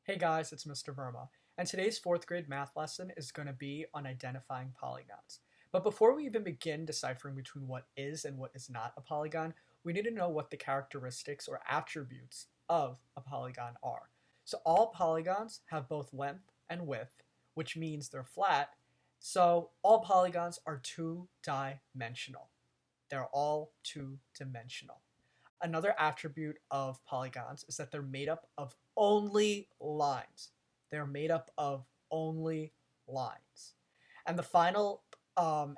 Hey guys, it's Mr. Verma, and today's 4th grade math lesson is going to be on identifying polygons. But before we even begin deciphering between what is and what is not a polygon, we need to know what the characteristics or attributes of a polygon are. So all polygons have both length and width, which means they're flat, so all polygons are two-dimensional. They're all two-dimensional. Another attribute of polygons is that they're made up of only lines. They're made up of only lines. And the final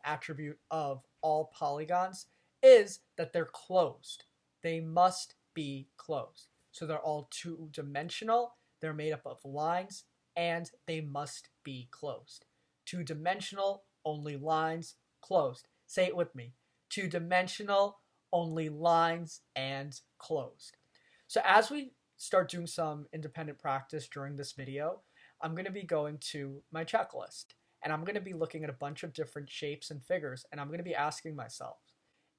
attribute of all polygons is that they're closed. They must be closed. So they're all two-dimensional, they're made up of lines, and they must be closed. Two-dimensional, only lines, closed. Say it with me. Two-dimensional, only lines, and closed. So as we start doing some independent practice during this video, I'm going to be going to my checklist, and I'm going to be looking at a bunch of different shapes and figures, and I'm going to be asking myself,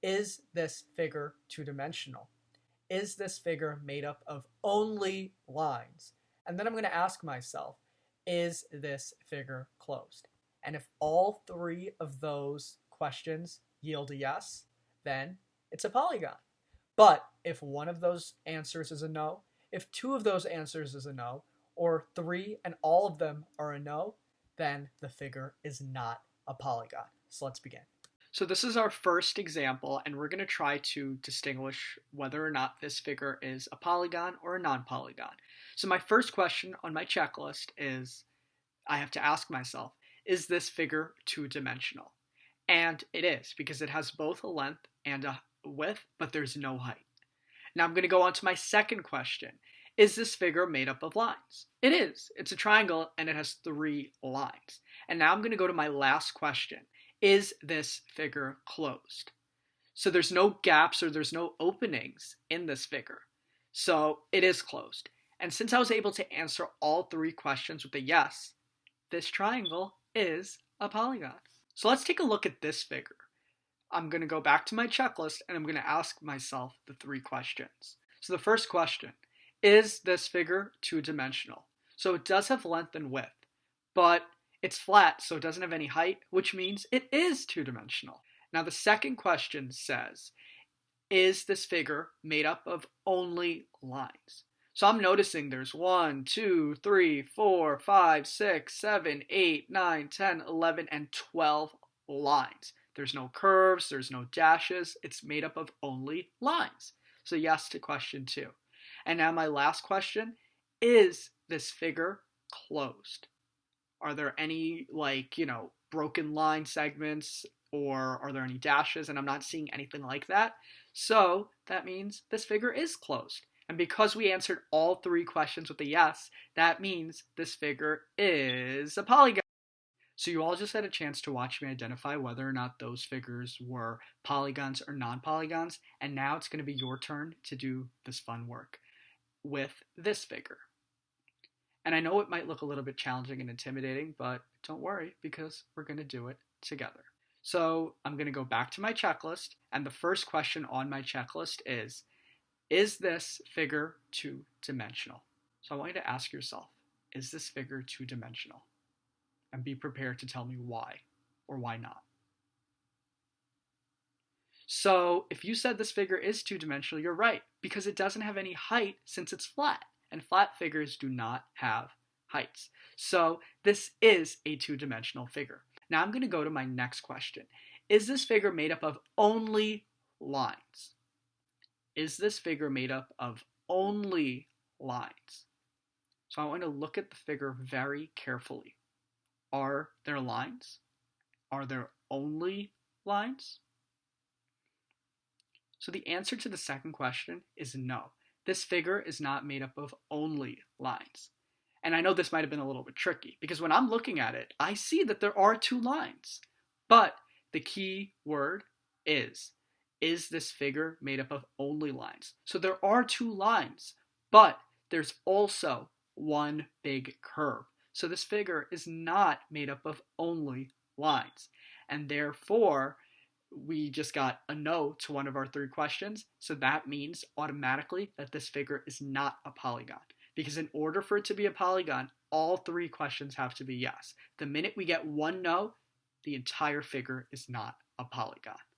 is this figure two-dimensional? Is this figure made up of only lines? And then I'm going to ask myself, is this figure closed? And if all three of those questions yield a yes, then it's a polygon. But if one of those answers is a no, if two of those answers is a no, or three and all of them are a no, then the figure is not a polygon. So let's begin. So this is our first example, and we're going to try to distinguish whether or not this figure is a polygon or a non-polygon. So my first question on my checklist is, I have to ask myself, is this figure two-dimensional? And it is, because it has both a length and a width, but there's no height. Now I'm going to go on to my second question. Is this figure made up of lines? It is. It's a triangle and it has 3 lines. And now I'm going to go to my last question. Is this figure closed? So there's no gaps or there's no openings in this figure. So it is closed. And since I was able to answer all 3 questions with a yes, this triangle is a polygon. So let's take a look at this figure. I'm going to go back to my checklist and I'm going to ask myself the 3 questions. So the first question, is this figure two-dimensional? So it does have length and width, but it's flat, so it doesn't have any height, which means it is two-dimensional. Now the second question says, is this figure made up of only lines? So I'm noticing there's 1, 2, 3, 4, 5, 6, 7, 8, 9, 10, 11, and 12 lines. There's no curves, there's no dashes, it's made up of only lines. So yes to question 2. And now my last question, is this figure closed? Are there any, broken line segments, or are there any dashes? And I'm not seeing anything like that. So that means this figure is closed. And because we answered all 3 questions with a yes, that means this figure is a polygon. So you all just had a chance to watch me identify whether or not those figures were polygons or non-polygons, and now it's going to be your turn to do this fun work with this figure. And I know it might look a little bit challenging and intimidating, but don't worry, because we're going to do it together. So I'm going to go back to my checklist, and the first question on my checklist is this figure two-dimensional? So I want you to ask yourself, is this figure two-dimensional? And be prepared to tell me why or why not. So if you said this figure is two-dimensional, you're right, because it doesn't have any height since it's flat, and flat figures do not have heights. So this is a two-dimensional figure. Now I'm going to go to my next question. Is this figure made up of only lines? Is this figure made up of only lines? So I want to look at the figure very carefully. Are there lines? Are there only lines? So the answer to the second question is no. This figure is not made up of only lines. And I know this might have been a little bit tricky, because when I'm looking at it, I see that there are 2 lines. But the key word is this figure made up of only lines? So there are 2 lines, but there's also one big curve. So this figure is not made up of only lines. And therefore, we just got a no to one of our 3 questions. So that means automatically that this figure is not a polygon. because in order for it to be a polygon, all three questions have to be yes. The minute we get one no, the entire figure is not a polygon.